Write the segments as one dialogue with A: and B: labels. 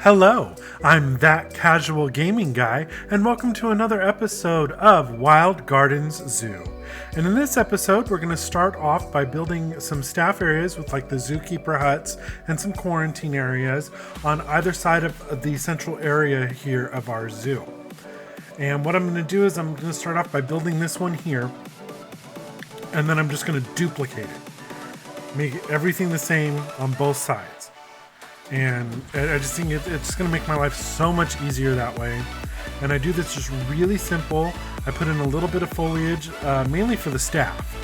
A: Hello, I'm That Casual Gaming Guy, and welcome to another episode of Wild Gardens Zoo. And in this episode, we're going to start off by building some staff areas with like the zookeeper huts and some quarantine areas on either side of the central area here of our zoo. And what I'm going to do is I'm going to start off by building this one here, and then I'm just going to duplicate it. Make everything the same on both sides. And I just think it's going to make my life so much easier that way. And I do this just really simple. I put in a little bit of foliage, mainly for the staff.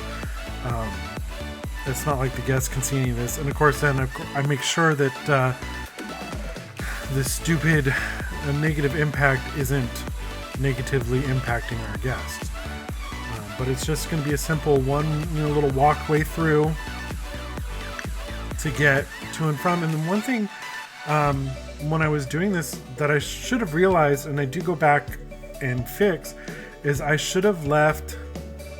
A: It's not like the guests can see any of this. And of course, then I make sure that this stupid negative impact isn't negatively impacting our guests. But it's just going to be a simple little walkway through to get to and from. And then one thing when I was doing this that I should have realized, and I do go back and fix, is I should have left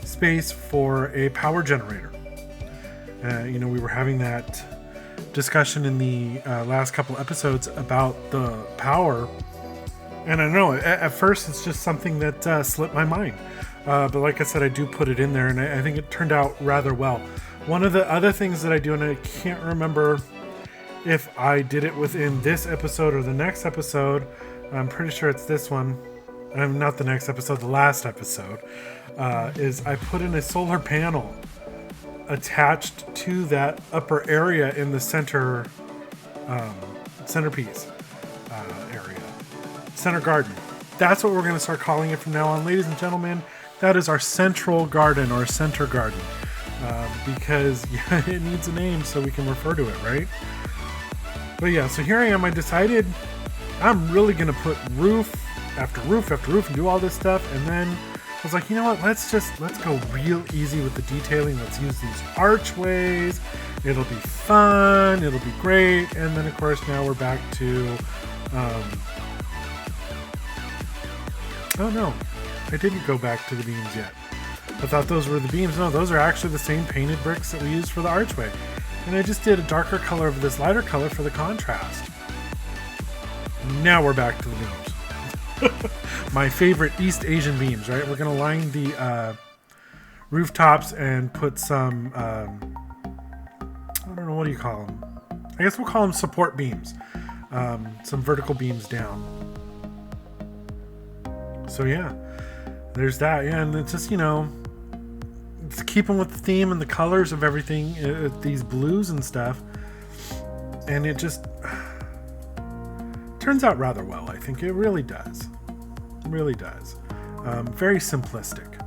A: space for a power generator. We were having that discussion in the last couple episodes about the power, and I don't know, at first it's just something that slipped my mind, but like I said, I do put it in there, and I think it turned out rather well. One of the other things that I do, and I can't remember if I did it within this episode or the next episode, I'm pretty sure it's this one, not the next episode, the last episode, is I put in a solar panel attached to that upper area in the centerpiece area, center garden. That's what we're going to start calling it from now on, ladies and gentlemen. That is our central garden, or center garden. Because it needs a name so we can refer to it, right? But yeah, so here I am. I decided I'm really going to put roof after roof after roof and do all this stuff. And then I was like, you know what? Let's go real easy with the detailing. Let's use these archways. It'll be fun. It'll be great. And then, of course, now we're back to... oh, no. I didn't go back to the beams yet. I thought those were the beams. No, those are actually the same painted bricks that we used for the archway. And I just did a darker color of this lighter color for the contrast. Now we're back to the beams. My favorite East Asian beams, right? We're going to line the rooftops and put some, I don't know, what do you call them? I guess we'll call them support beams. Some vertical beams down. So yeah, there's that. Yeah, and it's just, it's keeping with the theme and the colors of everything, these blues and stuff, and it just turns out rather well. I think it really does. It really does. Very simplistic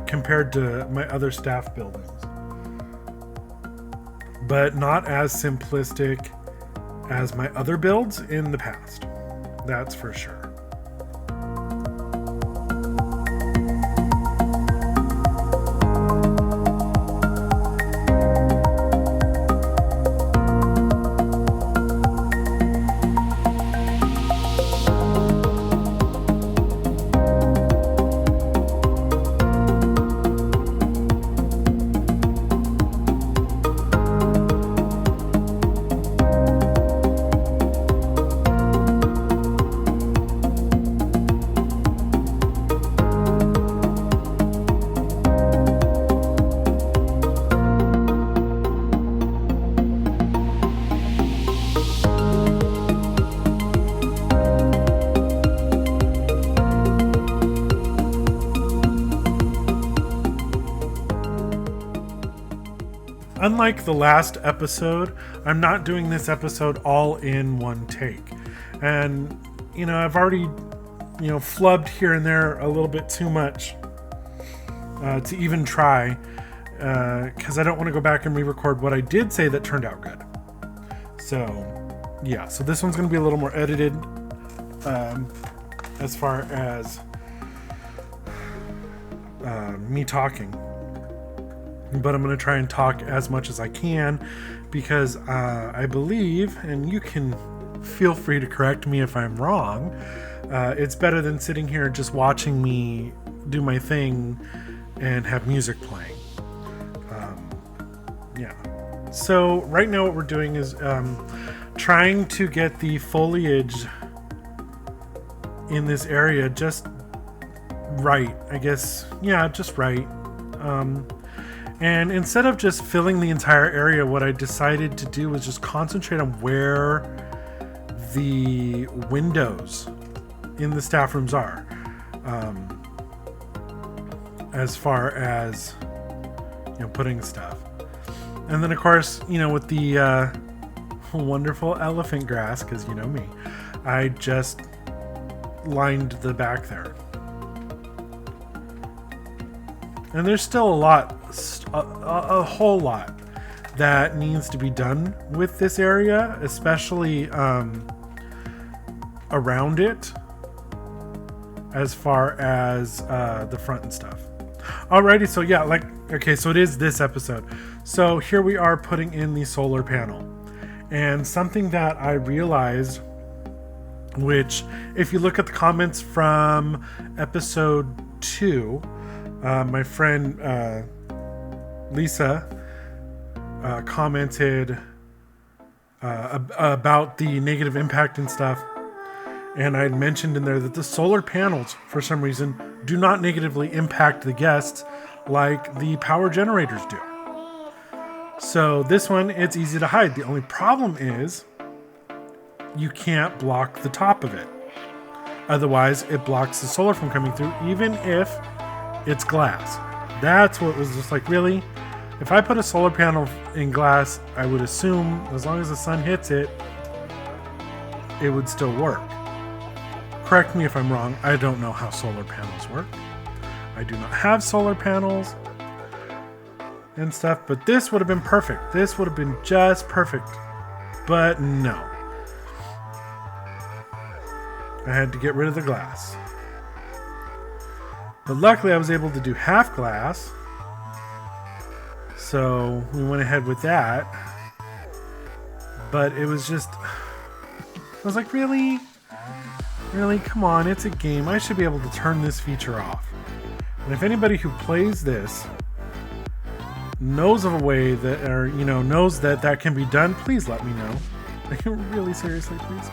A: compared to my other staff buildings, but not as simplistic as my other builds in the past. That's for sure. Unlike the last episode, I'm not doing this episode all in one take. And, I've already, flubbed here and there a little bit too much to even try, because I don't want to go back and re-record what I did say that turned out good. So, yeah, so this one's going to be a little more edited as far as me talking. But I'm going to try and talk as much as I can, because I believe, and you can feel free to correct me if I'm wrong, it's better than sitting here just watching me do my thing and have music playing. Yeah. So right now what we're doing is trying to get the foliage in this area just right, I guess. Yeah, just right. And instead of just filling the entire area, what I decided to do was just concentrate on where the windows in the staff rooms are, as far as, you know, putting stuff. And then of course, you know, with the wonderful elephant grass, because you know me, I just lined the back there. And there's still a whole lot that needs to be done with this area, especially around it, as far as the front and stuff. Alrighty, so yeah, okay, so it is this episode. So here we are putting in the solar panel. And something that I realized, which if you look at the comments from episode 2, my friend Lisa commented about the negative impact and stuff. And I had mentioned in there that the solar panels, for some reason, do not negatively impact the guests like the power generators do. So this one, it's easy to hide. The only problem is you can't block the top of it. Otherwise, it blocks the solar from coming through, even if it's glass. That's what was just like, really? If I put a solar panel in glass, I would assume as long as the sun hits it, it would still work. Correct me if I'm wrong. I don't know how solar panels work. I do not have solar panels and stuff, but this would have been perfect. This would have been just perfect. But no. I had to get rid of the glass. But luckily I was able to do half glass. So we went ahead with that. But it was just... I was like, really? Really? Come on, it's a game. I should be able to turn this feature off. And if anybody who plays this knows of a way that, or, you know, knows that that can be done, please let me know. Really, seriously, please.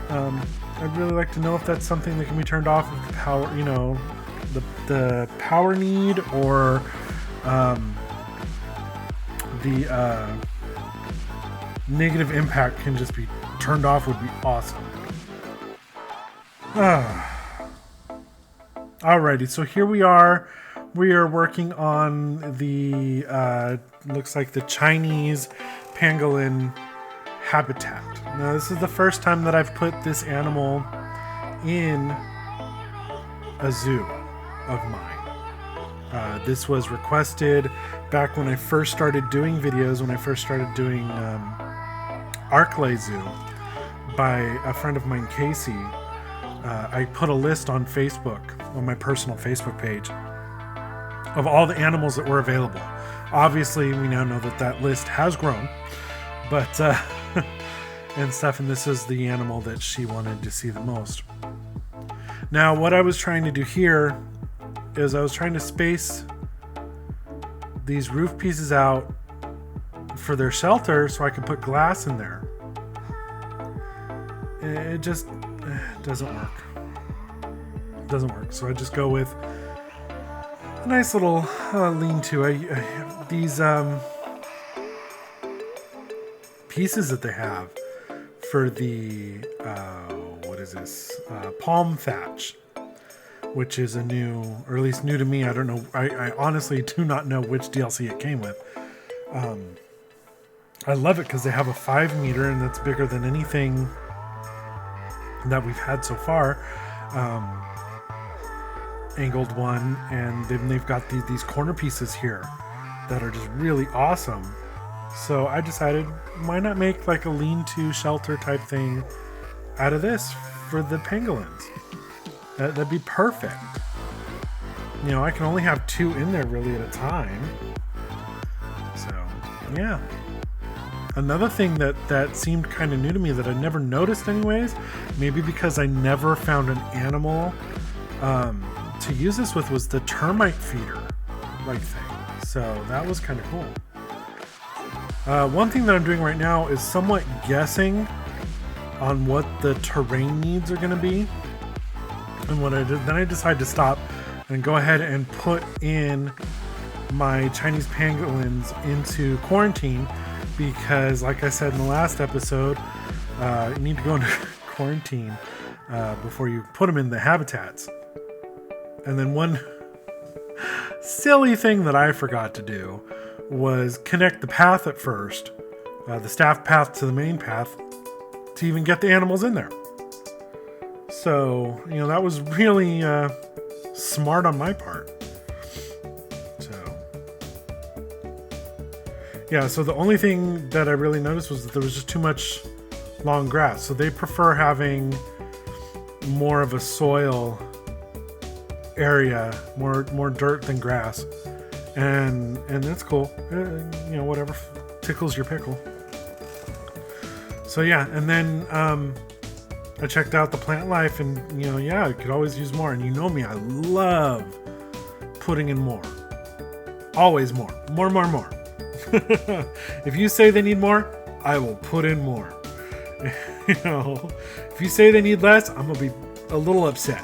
A: I'd really like to know if that's something that can be turned off with the power, you know, the power need, or the negative impact can just be turned off. Would be awesome. Alrighty, so here we are. We are working on the looks like the Chinese pangolin habitat. Now this is the first time that I've put this animal in a zoo of mine. This was requested back when I first started doing videos, when I first started doing Arclay Zoo, by a friend of mine, Casey. I put a list on Facebook, on my personal Facebook page, of all the animals that were available. Obviously, we now know that that list has grown, but and stuff, and this is the animal that she wanted to see the most. Now, what I was trying to do here is I was trying to space these roof pieces out for their shelter so I could put glass in there. It just doesn't work. It doesn't work. So I just go with a nice little lean-to. These pieces that they have for the what is this? Palm thatch, which is a new, or at least new to me. I don't know. I honestly do not know which DLC it came with. I love it because they have a 5 meter, and that's bigger than anything that we've had so far. Angled one, and then they've got these corner pieces here that are just really awesome. So I decided, why not make like a lean-to shelter type thing out of this for the pangolins? That'd be perfect. You know, I can only have 2 in there really at a time. So, yeah. Another thing that seemed kind of new to me that I never noticed anyways, maybe because I never found an animal to use this with, was the termite feeder like thing. So that was kind of cool. One thing that I'm doing right now is somewhat guessing on what the terrain needs are going to be. And what I did, then I decided to stop and go ahead and put in my Chinese pangolins into quarantine because, like I said in the last episode, you need to go into quarantine before you put them in the habitats. And then one silly thing that I forgot to do was connect the path at first, the staff path to the main path, to even get the animals in there. So, that was really smart on my part. So the only thing that I really noticed was that there was just too much long grass. So they prefer having more of a soil area, more dirt than grass. And that's cool. Whatever tickles your pickle. So yeah, and then I checked out the plant life, and I could always use more. And you know me, I love putting in more. Always more. If you say they need more, I will put in more. If you say they need less, I'm gonna be a little upset.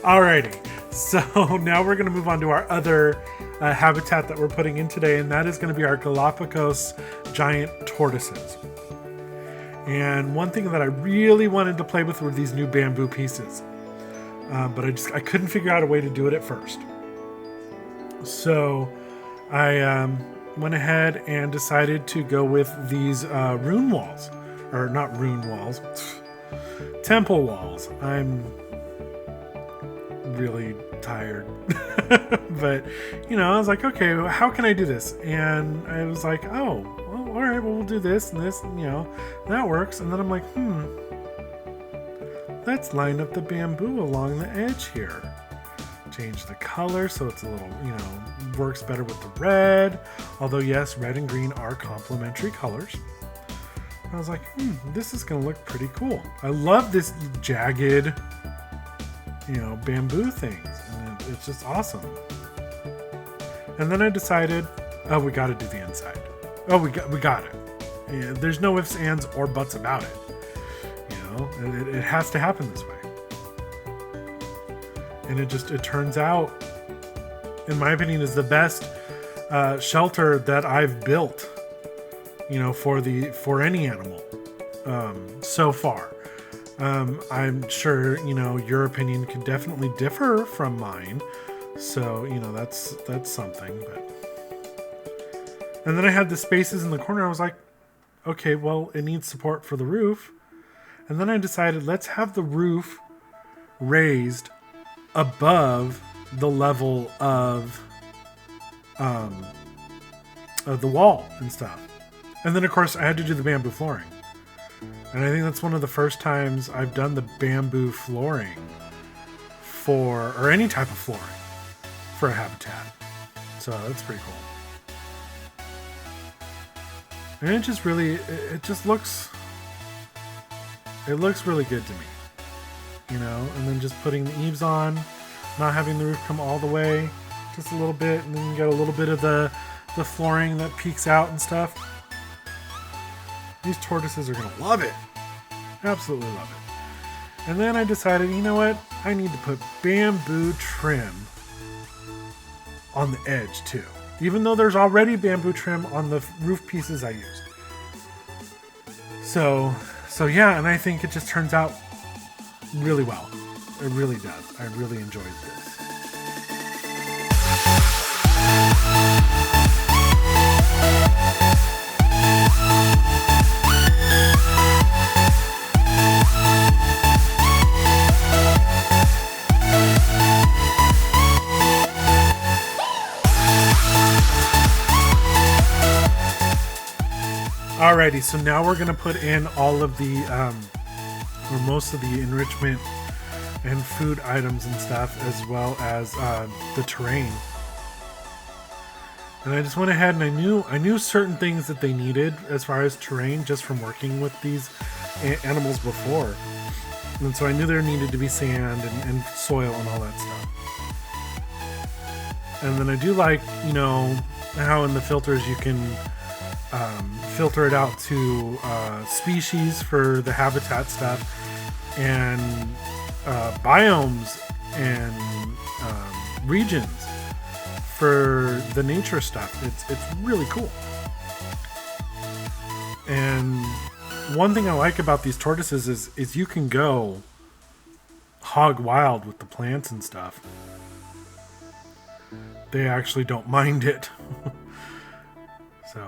A: Alrighty, so now we're gonna move on to our other habitat that we're putting in today, and that is gonna be our Galapagos giant tortoises. And one thing that I really wanted to play with were these new bamboo pieces, but I couldn't figure out a way to do it at first. So I went ahead and decided to go with these rune walls, or not rune walls, temple walls. I'm really tired, but I was like, okay, how can I do this? And I was like, oh, well, all right, well, we'll do this and this, and that works. And then I'm like, let's line up the bamboo along the edge here. Change the color so it's a little, works better with the red. Although yes, red and green are complementary colors. And I was like, this is gonna look pretty cool. I love this jagged, bamboo things, and it's just awesome. And then I decided, oh, we got to do the inside. Oh, we got it. Yeah, there's no ifs, ands, or buts about it. It has to happen this way. And it turns out, in my opinion, is the best shelter that I've built, for any animal so far. I'm sure, your opinion could definitely differ from mine. So, that's something. And then I had the spaces in the corner. I was like, okay, well, it needs support for the roof. And then I decided, let's have the roof raised above the level of the wall and stuff. And then, of course, I had to do the bamboo flooring. And I think that's one of the first times I've done the bamboo flooring or any type of flooring for a habitat. So that's pretty cool. And it just looks really good to me. And then just putting the eaves on, not having the roof come all the way, just a little bit, and then you get a little bit of the flooring that peeks out and stuff. These tortoises are going to love it. Absolutely love it. And then I decided, you know what? I need to put bamboo trim on the edge too. Even though there's already bamboo trim on the roof pieces I used. So yeah, and I think it just turns out really well. It really does. I really enjoyed this. Alrighty, so now we're going to put in all of the, or most of the enrichment and food items and stuff, as well as the terrain. And I just went ahead and I knew certain things that they needed as far as terrain just from working with these animals before. And so I knew there needed to be sand and soil and all that stuff. And then I do like, how in the filters you can filter it out to species for the habitat stuff, and biomes and regions for the nature stuff. It's really cool. And one thing I like about these tortoises is you can go hog wild with the plants and stuff. They actually don't mind it. So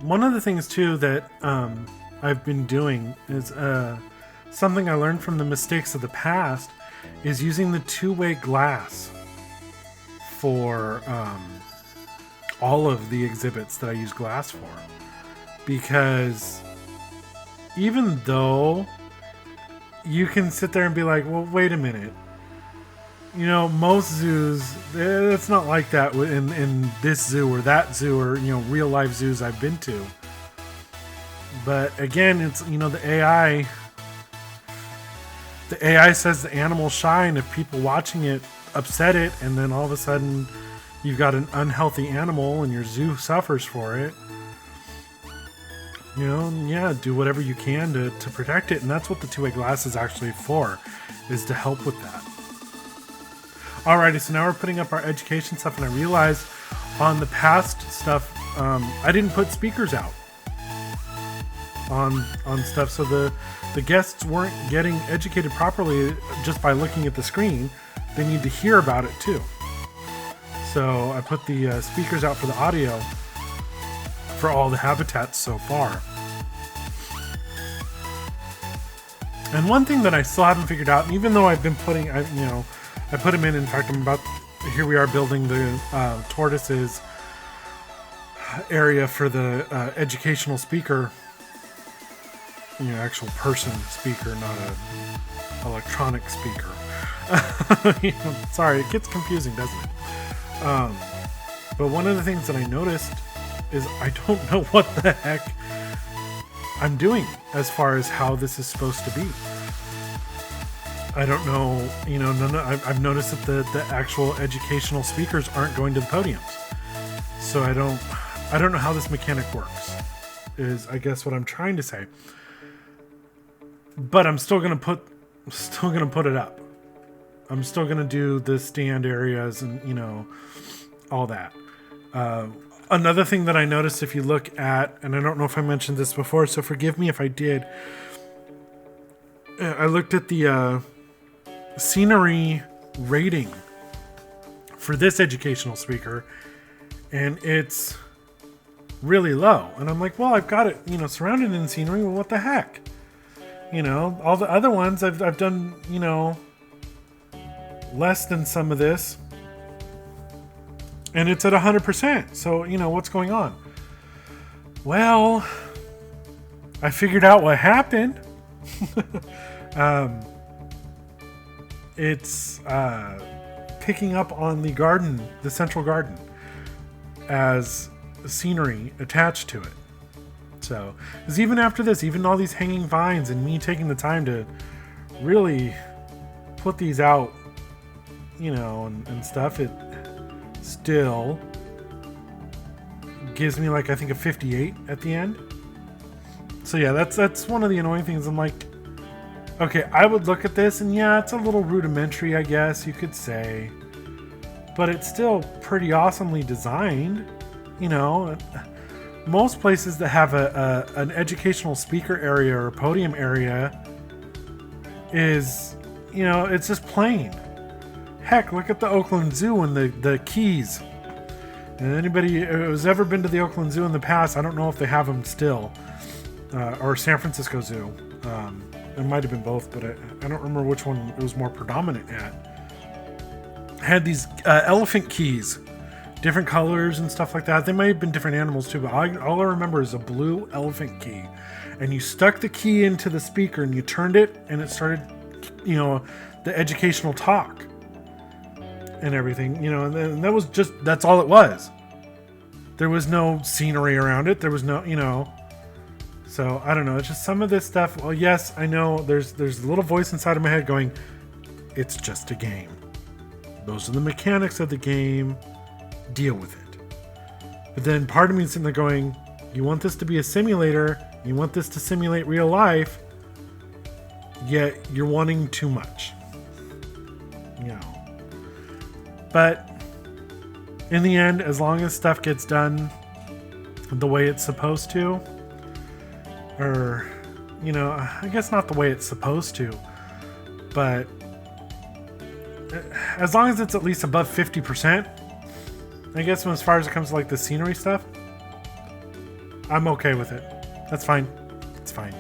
A: one of the things too that I've been doing is something I learned from the mistakes of the past is using the two-way glass for all of the exhibits that I use glass for. Because even though you can sit there and be like, well, wait a minute. You know, most zoos, it's not like that in this zoo or that zoo or, you know, real life zoos I've been to. But again, it's, you know, the AI says the animal's shy, and if people watching it upset it, and then all of a sudden you've got an unhealthy animal and your zoo suffers for it. You know, yeah, do whatever you can to protect it. And that's what the two-way glass is actually for, is to help with that. Alrighty, so now we're putting up our education stuff, and I realized on the past stuff, I didn't put speakers out on stuff, so the guests weren't getting educated properly just by looking at the screen. They need to hear about it too. So I put the speakers out for the audio for all the habitats so far. And one thing that I still haven't figured out, and even though I've been putting, I put them in fact, here we are building the Tortoises area for the educational speaker, you know, actual person speaker, not a electronic speaker. You know, sorry, it gets confusing, doesn't it? But one of the things that I noticed is I don't know what the heck I'm doing as far as how this is supposed to be. I don't know, you know, I've noticed that the actual educational speakers aren't going to the podiums. So I don't know how this mechanic works, is I guess what I'm trying to say. But I'm still gonna put it up. I'm still gonna do the stand areas and, you know, all that. Another thing that I noticed, if you look at, and I don't know if I mentioned this before, so forgive me if I did. I looked at the scenery rating for this educational speaker, and it's really low. And I'm like, well, I've got it, you know, surrounded in scenery. Well, what the heck? You know, all the other ones I've done, you know, less than some of this, and it's at 100%. So, you know, what's going on? Well, I figured out what happened. It's picking up on the garden, the central garden, as scenery attached to it. So, because even after this, even all these hanging vines and me taking the time to really put these out, you know, and stuff, it still gives me, like, I think a 58 at the end. So yeah, that's one of the annoying things. I'm like, okay, I would look at this and yeah, it's a little rudimentary, I guess you could say, but it's still pretty awesomely designed. You know, most places that have an educational speaker area or a podium area is, you know, it's just plain. Heck, look at the Oakland Zoo and the keys. And anybody who's ever been to the Oakland Zoo in the past, I don't know if they have them still, or San Francisco Zoo. It might have been both, but I don't remember which one it was more predominant at. Had these elephant keys, different colors and stuff like that. They might have been different animals too, but all I remember is a blue elephant key. And you stuck the key into the speaker and you turned it, and it started, you know, the educational talk and everything, you know, and that was just, that's all it was. There was no scenery around it. There was no, you know, so I don't know. It's just some of this stuff. Well, yes, I know there's a little voice inside of my head going, it's just a game. Those are the mechanics of the game. Deal with it. But then part of me is sitting there going, You want this to be a simulator. You want this to simulate real life. Yet you're wanting too much. You know. But in the end, as long as stuff gets done the way it's supposed to, or, you know, I guess not the way it's supposed to, but as long as it's at least above 50%, I guess as far as it comes to like the scenery stuff, I'm okay with it. That's fine. It's fine.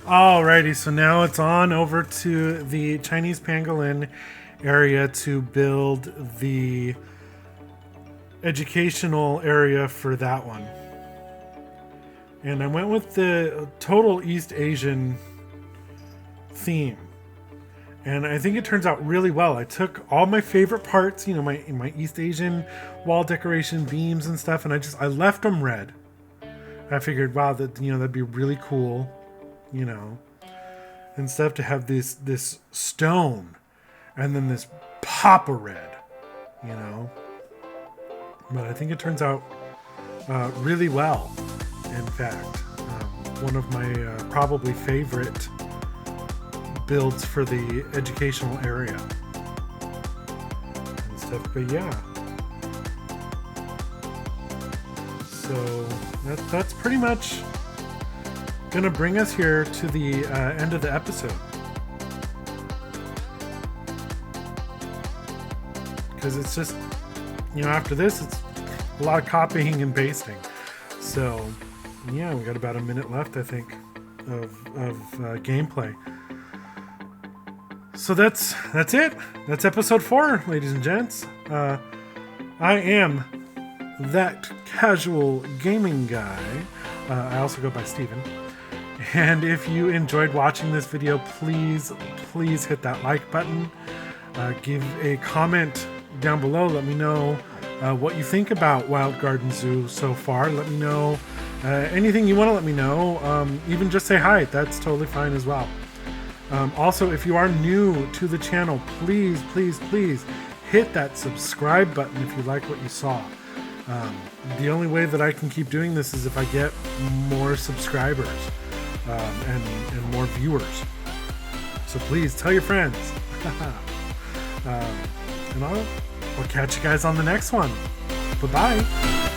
A: Alrighty, so now it's on over to the Chinese pangolin area to build the educational area for that one. And I went with the total East Asian theme. And I think it turns out really well. I took all my favorite parts, you know, my East Asian wall decoration beams and stuff, and I left them red. I figured, wow, that'd be really cool. You know, and stuff to have this stone and then this pop of red, you know. But I think it turns out really well. In fact, one of my probably favorite builds for the educational area and stuff. But yeah, so that's pretty much gonna bring us here to the end of the episode, because it's just, you know, after this it's a lot of copying and pasting. So yeah, we got about a minute left, I think, of gameplay. So that's it. That's episode 4, ladies and gents. I am that casual gaming guy. I also go by Steven. And if you enjoyed watching this video, please hit that like button. Give a comment down below. Let me know what you think about Wild Garden Zoo so far. Let me know anything you want to let me know. Even just say hi. That's totally fine as well. Also, if you are new to the channel, please hit that subscribe button if you like what you saw. The only way that I can keep doing this is if I get more subscribers. And more viewers. So please tell your friends. And I'll catch you guys on the next one. Bye-bye.